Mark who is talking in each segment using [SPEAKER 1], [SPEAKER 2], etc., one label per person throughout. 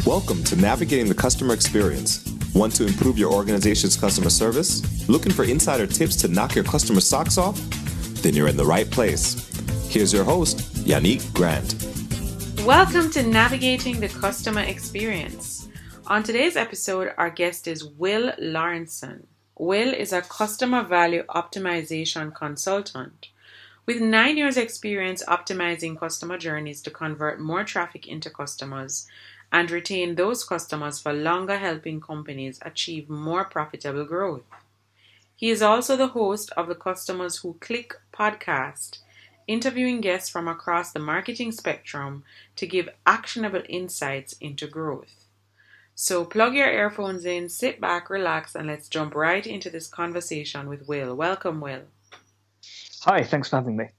[SPEAKER 1] Welcome to Navigating the Customer Experience. Want to improve your organization's customer service? Looking for insider tips to knock your customer socks off? Then you're in the right place. Here's your host, Yannick Grant.
[SPEAKER 2] Welcome to Navigating the Customer Experience. On today's episode, our guest is Will Laurenson. Will is a customer value optimization consultant. With 9 years experience optimizing customer journeys to convert more traffic into customers and retain those customers for longer, helping companies achieve more profitable growth. He is also the host of the Customers Who Click podcast, interviewing guests from across the marketing spectrum to give actionable insights into growth. So plug your earphones in, sit back, relax, and let's jump right into this conversation with Will. Welcome, Will.
[SPEAKER 3] Hi, thanks for having me.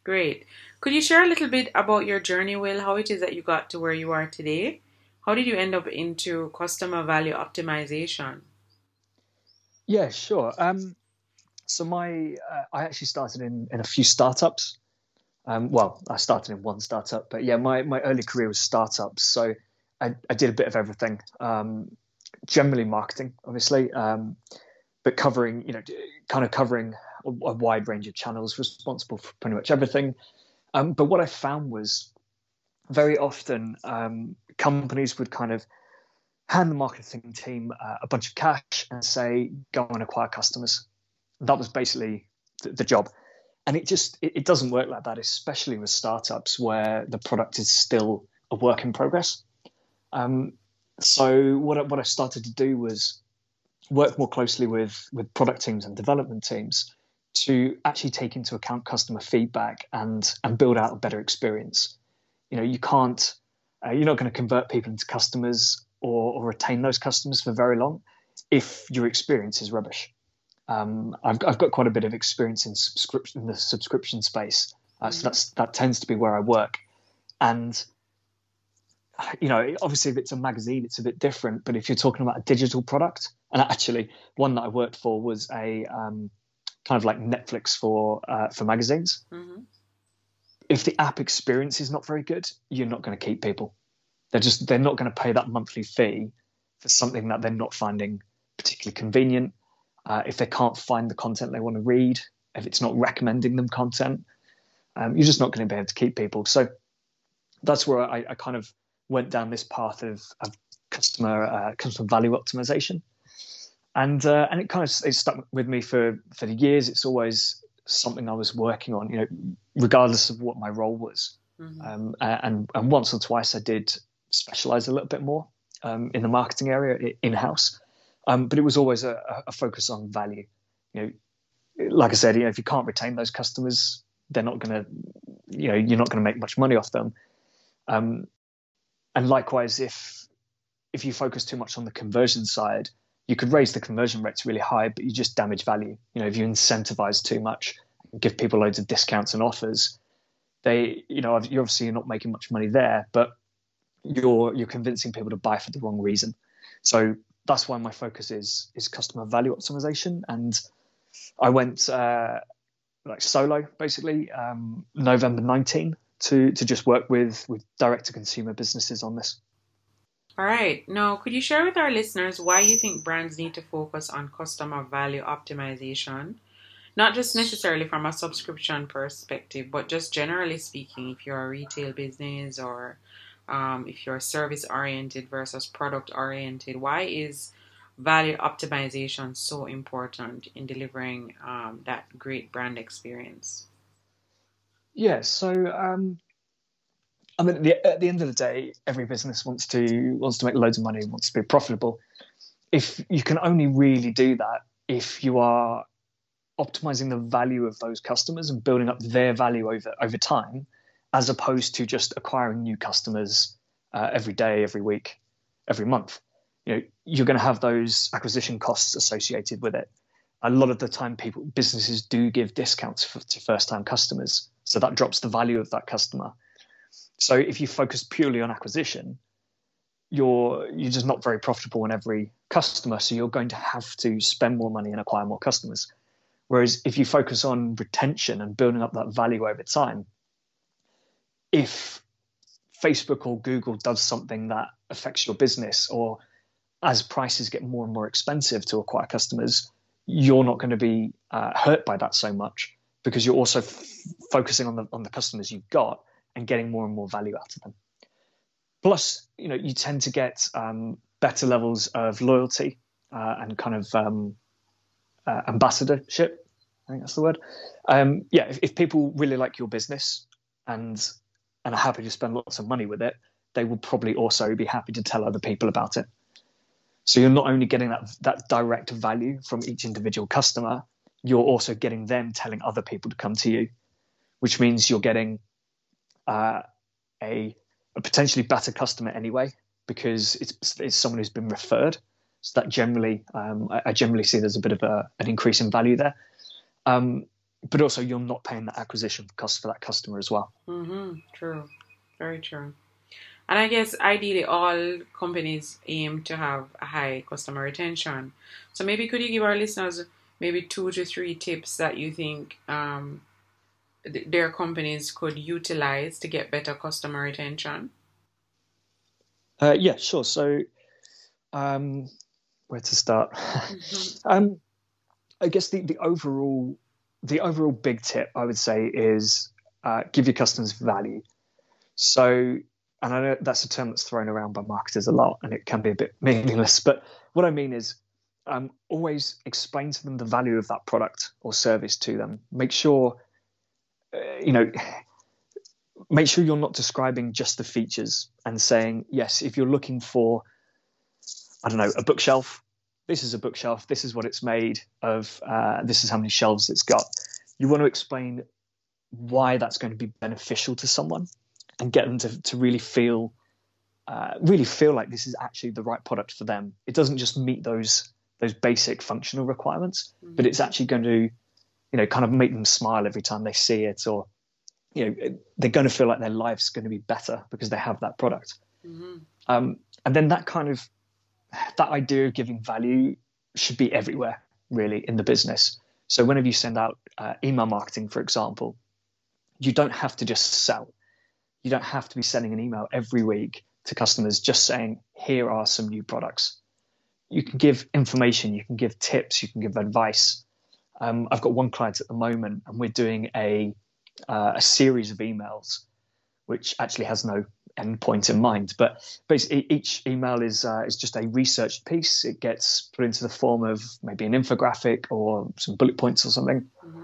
[SPEAKER 2] Great. Could you share a little bit about your journey, Will, how it is that you got to where you are today? How did you end up into customer value optimization?
[SPEAKER 3] Yeah, sure. So I actually started in a few startups. I started in one startup, but yeah, my early career was startups. So I did a bit of everything, generally marketing, obviously, but covering a wide range of channels, responsible for pretty much everything. But what I found was very often companies would kind of hand the marketing team a bunch of cash and say, go and acquire customers. That was basically the job. And it doesn't work like that, especially with startups where the product is still a work in progress. So what I started to do was work more closely with product teams and development teams to actually take into account customer feedback and build out a better experience. You know, you're not going to convert people into customers or retain those customers for very long if your experience is rubbish. I've got quite a bit of experience in the subscription space, so that tends to be where I work. And you know, obviously, if it's a magazine, it's a bit different. But if you're talking about a digital product, and actually, one that I worked for was a kind of like Netflix for magazines. Mm-hmm. If the app experience is not very good, you're not going to keep people. They're not going to pay that monthly fee for something that they're not finding particularly convenient. If they can't find the content they want to read, if it's not recommending them content, you're just not going to be able to keep people. So that's where I kind of went down this path of customer value optimization, and it stuck with me for the years. It's always something I was working on, you know, regardless of what my role was. Mm-hmm. And once or twice I did specialize a little bit more in the marketing area in-house. But it was always a focus on value. You know, like I said, you know, if you can't retain those customers, they're not going to, you know, you're not going to make much money off them. And likewise, if you focus too much on the conversion side, you could raise the conversion rates really high, but you just damage value. You know, if you incentivize too much, give people loads of discounts and offers, you're obviously not making much money there, but you're convincing people to buy for the wrong reason. So that's why my focus is customer value optimization. And I went solo, basically, November 19 to just work with direct-to-consumer businesses on this.
[SPEAKER 2] All right. Now, could you share with our listeners why you think brands need to focus on customer value optimization? Not just necessarily from a subscription perspective, but just generally speaking, if you're a retail business or if you're service-oriented versus product-oriented, why is value optimization so important in delivering that great brand experience?
[SPEAKER 3] Yeah, so I mean, at the end of the day, every business wants to make loads of money, wants to be profitable. If you can only really do that if you are optimizing the value of those customers and building up their value over time, as opposed to just acquiring new customers every day, every week, every month. You know, you're going to have those acquisition costs associated with it. A lot of the time, businesses do give discounts to first-time customers, so that drops the value of that customer. So if you focus purely on acquisition, you're just not very profitable on every customer. So you're going to have to spend more money and acquire more customers. Whereas if you focus on retention and building up that value over time, if Facebook or Google does something that affects your business, or as prices get more and more expensive to acquire customers, you're not going to be hurt by that so much, because you're also focusing on the customers you've got and getting more and more value out of them. Plus, you tend to get better levels of loyalty and kind of ambassadorship. I think that's the word. If people really like your business and are happy to spend lots of money with it, they will probably also be happy to tell other people about it. So you're not only getting that direct value from each individual customer, you're also getting them telling other people to come to you, which means you're getting a potentially better customer anyway, because it's someone who's been referred. So that generally, I generally see there's a bit of an increase in value there. But also you're not paying that acquisition cost for that customer as well.
[SPEAKER 2] Mm-hmm. True. Very true. And I guess ideally all companies aim to have a high customer retention. So maybe could you give our listeners maybe 2 to 3 tips that you think their companies could utilize to get better customer retention?
[SPEAKER 3] Yeah, sure. So where to start? Mm-hmm. I guess the overall big tip I would say is give your customers value. So, and I know that's a term that's thrown around by marketers a lot, and it can be a bit meaningless, but what I mean is always explain to them the value of that product or service to them. Make sure you're not describing just the features and saying, yes, if you're looking for, I don't know, a bookshelf, this is a bookshelf, this is what it's made of, this is how many shelves it's got. You want to explain why that's going to be beneficial to someone and get them to really feel like this is actually the right product for them. It doesn't just meet those basic functional requirements, mm-hmm. but it's actually going to, kind of make them smile every time they see it, or, they're going to feel like their life's going to be better because they have that product. Mm-hmm. And then that idea of giving value should be everywhere, really, in the business. So whenever you send out email marketing, for example, you don't have to just sell. You don't have to be sending an email every week to customers just saying, here are some new products. You can give information, you can give tips, you can give advice. I've got one client at the moment, and we're doing a series of emails, which actually has no end point in mind. But basically, each email is just a research piece. It gets put into the form of maybe an infographic or some bullet points or something. Mm-hmm.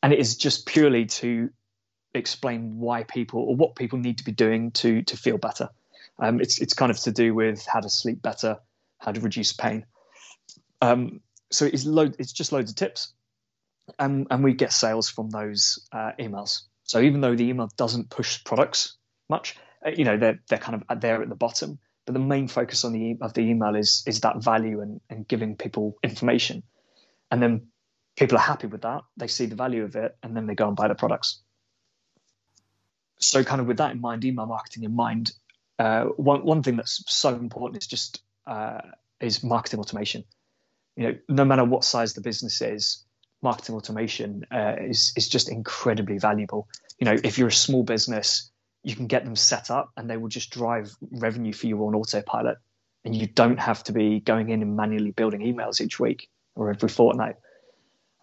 [SPEAKER 3] And it is just purely to explain why people, or what people need to be doing to feel better. It's kind of to do with how to sleep better, how to reduce pain. So it's just loads of tips. And we get sales from those emails. So even though the email doesn't push products much, they're kind of there at the bottom. But the main focus of the email is that value and giving people information. And then people are happy with that. They see the value of it, and then they go and buy the products. So kind of with that in mind, email marketing in mind, one thing that's so important is marketing automation. No matter what size the business is, marketing automation is just incredibly valuable. If you're a small business, you can get them set up and they will just drive revenue for you on autopilot, and you don't have to be going in and manually building emails each week or every fortnight.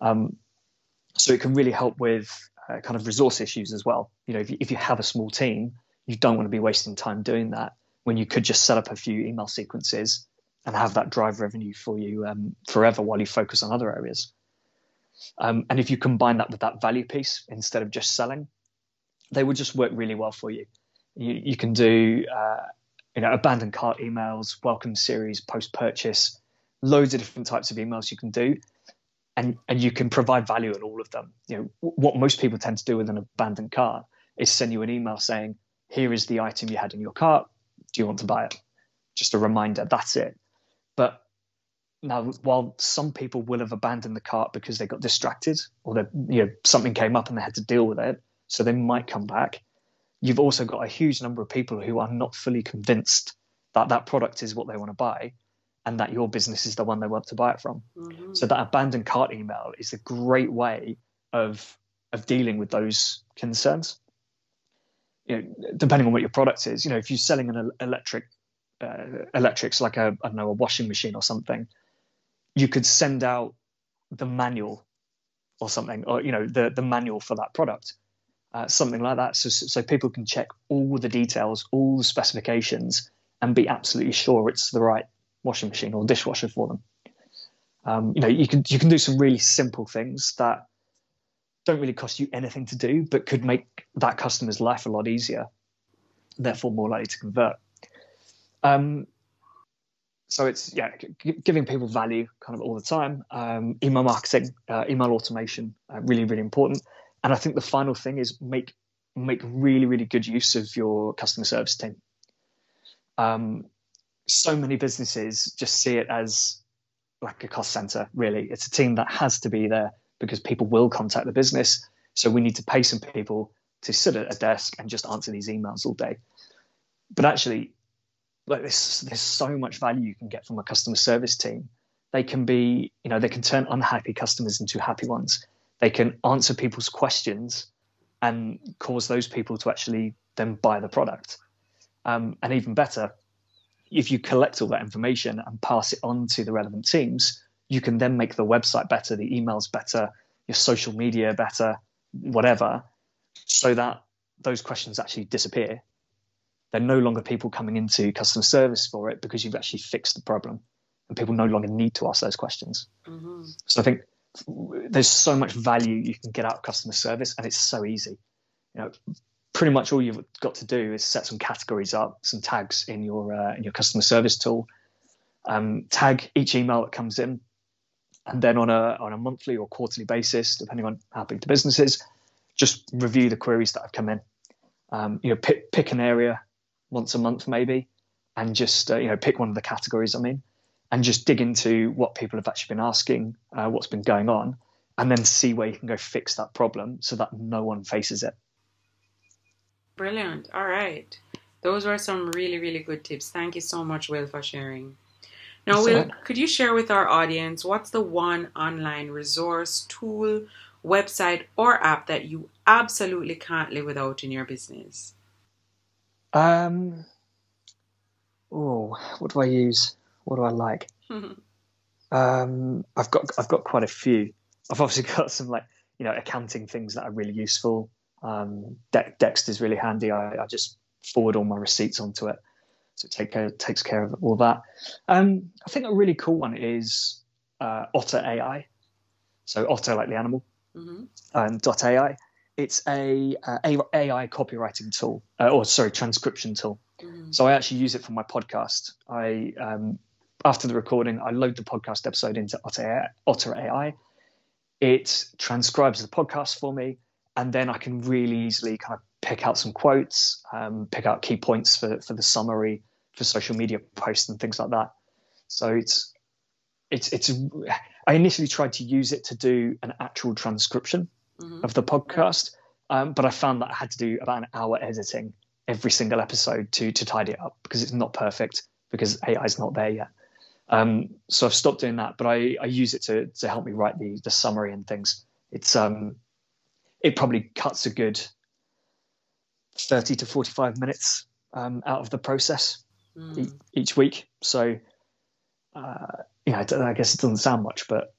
[SPEAKER 3] So it can really help with kind of resource issues as well. If you have a small team, you don't want to be wasting time doing that when you could just set up a few email sequences and have that drive revenue for you forever while you focus on other areas. And if you combine that with that value piece instead of just selling, they would just work really well for you. You can do abandoned cart emails, welcome series, post-purchase, loads of different types of emails you can do. And you can provide value in all of them. What most people tend to do with an abandoned cart is send you an email saying, here is the item you had in your cart. Do you want to buy it? Just a reminder, that's it. But now, while some people will have abandoned the cart because they got distracted or something came up and they had to deal with it, so they might come back, you've also got a huge number of people who are not fully convinced that that product is what they want to buy and that your business is the one they want to buy it from. Mm-hmm. So that abandoned cart email is a great way of dealing with those concerns. Depending on what your product is, if you're selling an electric electrics, like I don't know, a washing machine or something, you could send out the manual or something, or the manual for that product, something like that, so people can check all the details, all the specifications, and be absolutely sure it's the right washing machine or dishwasher for them. You can do some really simple things that don't really cost you anything to do, but could make that customer's life a lot easier, therefore more likely to convert. So it's giving people value kind of all the time. Email marketing, email automation, really, really important. And I think the final thing is make really, really good use of your customer service team. So many businesses just see it as like a cost center, really. It's a team that has to be there because people will contact the business. So we need to pay some people to sit at a desk and just answer these emails all day. But actually, like there's so much value you can get from a customer service team. They can be, they can turn unhappy customers into happy ones. They can answer people's questions and cause those people to actually then buy the product. And even better, if you collect all that information and pass it on to the relevant teams, you can then make the website better, the emails better, your social media better, whatever, so that those questions actually disappear. They're no longer people coming into customer service for it because you've actually fixed the problem and people no longer need to ask those questions. Mm-hmm. So I think there's so much value you can get out of customer service, and it's so easy. Pretty much all you've got to do is set some categories up, some tags in your customer service tool, tag each email that comes in, and then on a monthly or quarterly basis, depending on how big the business is, just review the queries that have come in. Pick an area once a month maybe, and just pick one of the categories and just dig into what people have actually been asking, what's been going on, and then see where you can go fix that problem so that no one faces it.
[SPEAKER 2] Brilliant. All right. Those were some really, really good tips. Thank you so much, Will, for sharing. Now, Will, could you share with our audience what's the one online resource, tool, website, or app that you absolutely can't live without in your business?
[SPEAKER 3] What do I use? What do I like? I've got quite a few. I've obviously got some accounting things that are really useful. Dext is really handy. I just forward all my receipts onto it, so it takes care of all that. I think a really cool one is Otter AI. So Otter like the animal, .ai. It's a AI copywriting tool, transcription tool. Mm-hmm. So I actually use it for my podcast. After the recording, I load the podcast episode into Otter AI. It transcribes the podcast for me, and then I can really easily kind of pick out some quotes, pick out key points for the summary, for social media posts and things like that. So I initially tried to use it to do an actual transcription of the podcast, but I found that I had to do about an hour editing every single episode to tidy it up because it's not perfect, because AI is not there yet. So I've stopped doing that, but I use it to help me write the summary and things. It probably cuts a good 30 to 45 minutes out of the process each week. So, I guess it doesn't sound much, but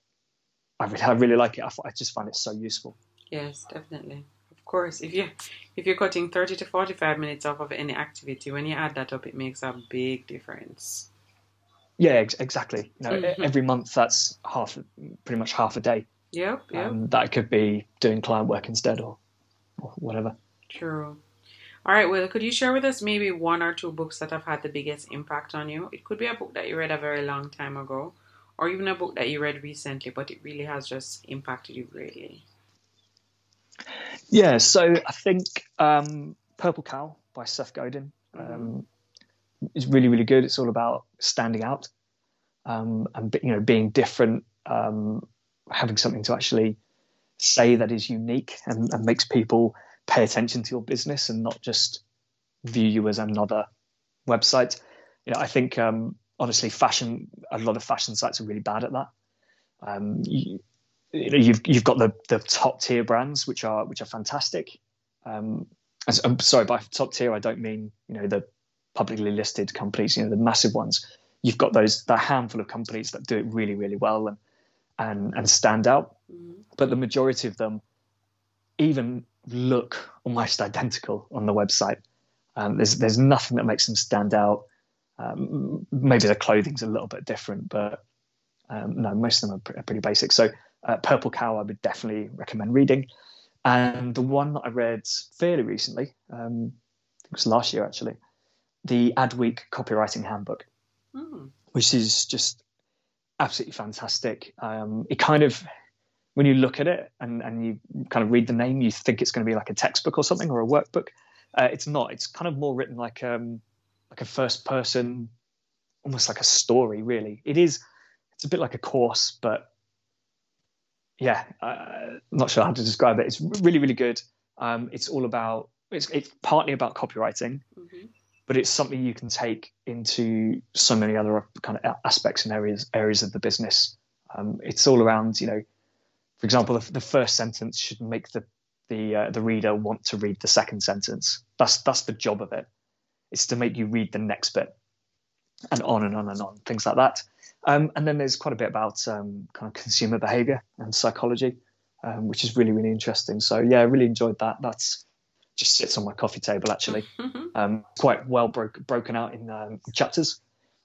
[SPEAKER 3] I really like it. I just find it so useful.
[SPEAKER 2] Yes, definitely. Of course, if you're cutting 30 to 45 minutes off of any activity, when you add that up, it makes a big difference.
[SPEAKER 3] Yeah, exactly. Every month that's pretty much half a day.
[SPEAKER 2] Yep.
[SPEAKER 3] That could be doing client work instead or whatever.
[SPEAKER 2] True. All right, Will, could you share with us maybe one or two books that have had the biggest impact on you? It could be a book that you read a very long time ago, or even a book that you read recently, but it really has just impacted you greatly.
[SPEAKER 3] Yeah, so I think Purple Cow by Seth Godin is really, really good. It's all about standing out and being different, having something to actually say that is unique and makes people pay attention to your business and not just view you as another website. I think honestly, a lot of fashion sites are really bad at that. You've got the top tier brands which are fantastic. I'm sorry, by top tier I don't mean the publicly listed companies, the massive ones. You've got the handful of companies that do it really, really well and stand out.
[SPEAKER 2] Mm-hmm.
[SPEAKER 3] But the majority of them even look almost identical on the website. There's nothing that makes them stand out. Maybe the clothing's a little bit different, but no, most of them are pretty basic. So Purple Cow I would definitely recommend reading. And the one that I read fairly recently, I think it was last year actually, the Adweek Copywriting Handbook, which is just absolutely fantastic. It kind of, when you look at it and you kind of read the name, you think it's going to be like a textbook or something or a workbook. It's not. It's kind of more written like a first person, almost like a story, really. It's a bit like a course, but yeah, I'm not sure how to describe it. It's really, really good. It's partly about copywriting, but it's something you can take into so many other kind of aspects and areas of the business. It's all around, for example, the first sentence should make the reader want to read the second sentence. That's the job of it. It's to make you read the next bit, and on and on and on, things like that. And then there's quite a bit about kind of consumer behavior and psychology, which is really, really interesting. So yeah, I really enjoyed that. That's just sits on my coffee table actually. Quite well broken out in chapters.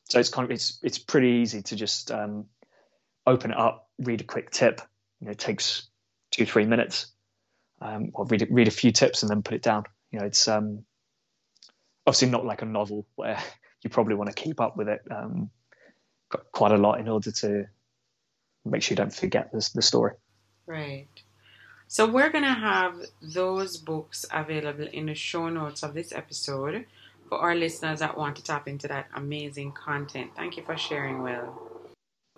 [SPEAKER 3] So it's pretty easy to just open it up, read a quick tip. It takes 2-3 minutes. Or read a few tips and then put it down. It's obviously not like a novel where you probably want to keep up with it got quite a lot in order to make sure you don't forget the story.
[SPEAKER 2] Right. So we're going to have those books available in the show notes of this episode for our listeners that want to tap into that amazing content. Thank you for sharing, Will.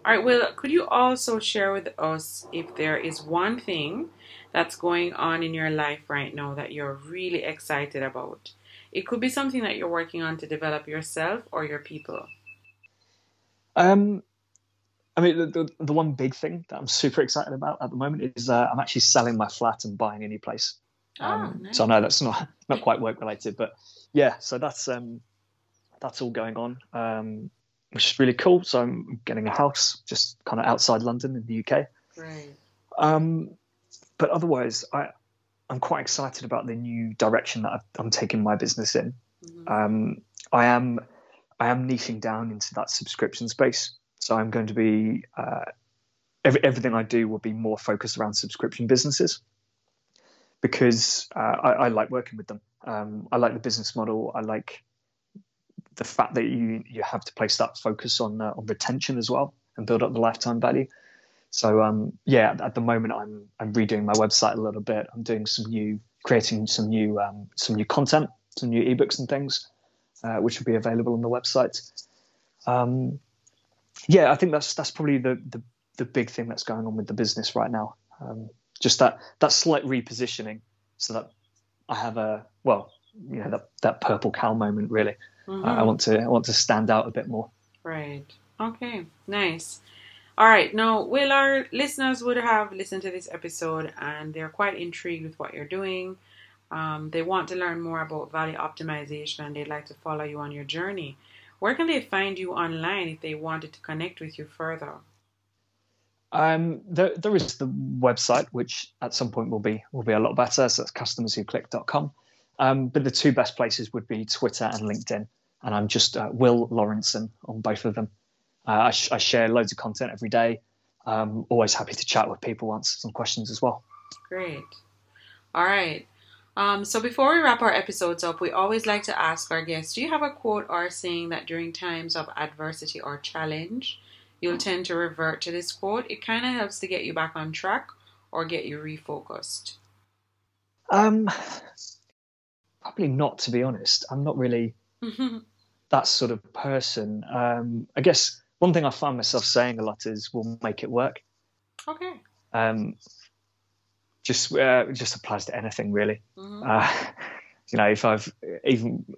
[SPEAKER 2] All right, Will, could you also share with us if there is one thing that's going on in your life right now that you're really excited about? It could be something that you're working on to develop yourself or your people.
[SPEAKER 3] I mean, the one big thing that I'm super excited about at the moment is I'm actually selling my flat and buying a new place.
[SPEAKER 2] Nice.
[SPEAKER 3] So I know that's not quite work related, but yeah, so that's all going on, which is really cool. So I'm getting a house just kind of outside London in the UK.
[SPEAKER 2] Right.
[SPEAKER 3] But otherwise, I'm quite excited about the new direction that I'm taking my business in. I am niching down into that subscription space. So I'm going to be everything I do will be more focused around subscription businesses because I like working with them. I like the business model. I like the fact that you have to place that focus on retention as well and build up the lifetime value. So yeah, at the moment I'm redoing my website a little bit. I'm doing creating some new content, some new ebooks and things, which will be available on the website. Yeah, I think that's probably the big thing that's going on with the business right now. Just that slight repositioning, so that I have that purple cow moment really. I want to stand out a bit more. Right.
[SPEAKER 2] Okay. Nice. All right. Now, Will, our listeners would have listened to this episode and they're quite intrigued with what you're doing. They want to learn more about value optimization and they'd like to follow you on your journey. Where can they find you online if they wanted to connect with you further?
[SPEAKER 3] There is the website, which at some point will be a lot better. So that's customerswhoclick.com. But the two best places would be Twitter and LinkedIn. And I'm just Will Laurenson on both of them. I share loads of content every day. Always happy to chat with people, answer some questions as well.
[SPEAKER 2] Great. All right. So before we wrap our episodes up, we always like to ask our guests, do you have a quote or saying that during times of adversity or challenge, you'll tend to revert to this quote? It kind of helps to get you back on track or get you refocused.
[SPEAKER 3] Probably not, to be honest. I'm not really that sort of person. I guess one thing I find myself saying a lot is "we'll make it work."
[SPEAKER 2] Okay.
[SPEAKER 3] Just applies to anything really. If it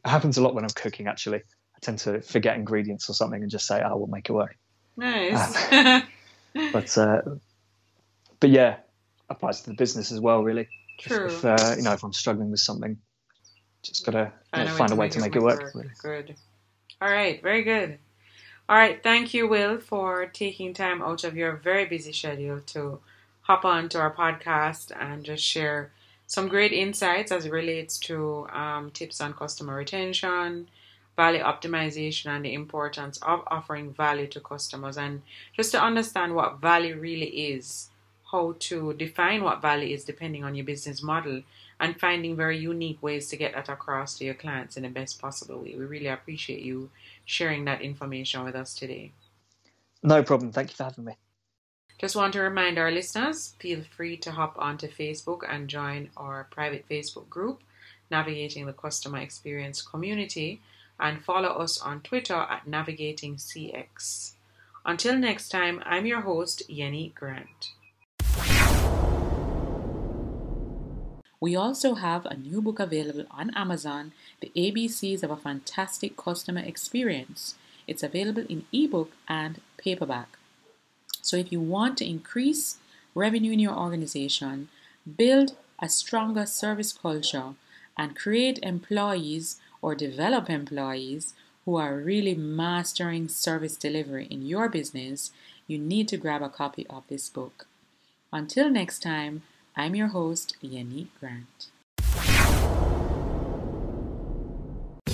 [SPEAKER 3] happens a lot when I'm cooking. Actually, I tend to forget ingredients or something and just say, "Oh, we'll make it work."
[SPEAKER 2] Nice.
[SPEAKER 3] But yeah, applies to the business as well, really.
[SPEAKER 2] True.
[SPEAKER 3] If I'm struggling with something, Just got to
[SPEAKER 2] find
[SPEAKER 3] a way to make it work.
[SPEAKER 2] Good. All right. Very good. All right. Thank you, Will, for taking time out of your very busy schedule to hop on to our podcast and just share some great insights as it relates to tips on customer retention, value optimization, and the importance of offering value to customers, and just to understand what value really is, how to define what value is depending on your business model, and finding very unique ways to get that across to your clients in the best possible way. We really appreciate you sharing that information with us today.
[SPEAKER 3] No problem. Thank you for having me.
[SPEAKER 2] Just want to remind our listeners, feel free to hop onto Facebook and join our private Facebook group, Navigating the Customer Experience Community, and follow us on Twitter at NavigatingCX. Until next time, I'm your host, Yenny Grant. We also have a new book available on Amazon, The ABCs of a Fantastic Customer Experience. It's available in ebook and paperback. So if you want to increase revenue in your organization, build a stronger service culture, and create employees or develop employees who are really mastering service delivery in your business, you need to grab a copy of this book. Until next time, I'm your host, Yenny Grant.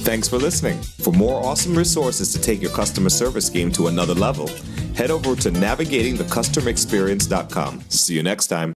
[SPEAKER 1] Thanks for listening. For more awesome resources to take your customer service game to another level, head over to navigatingthecustomerexperience.com. See you next time.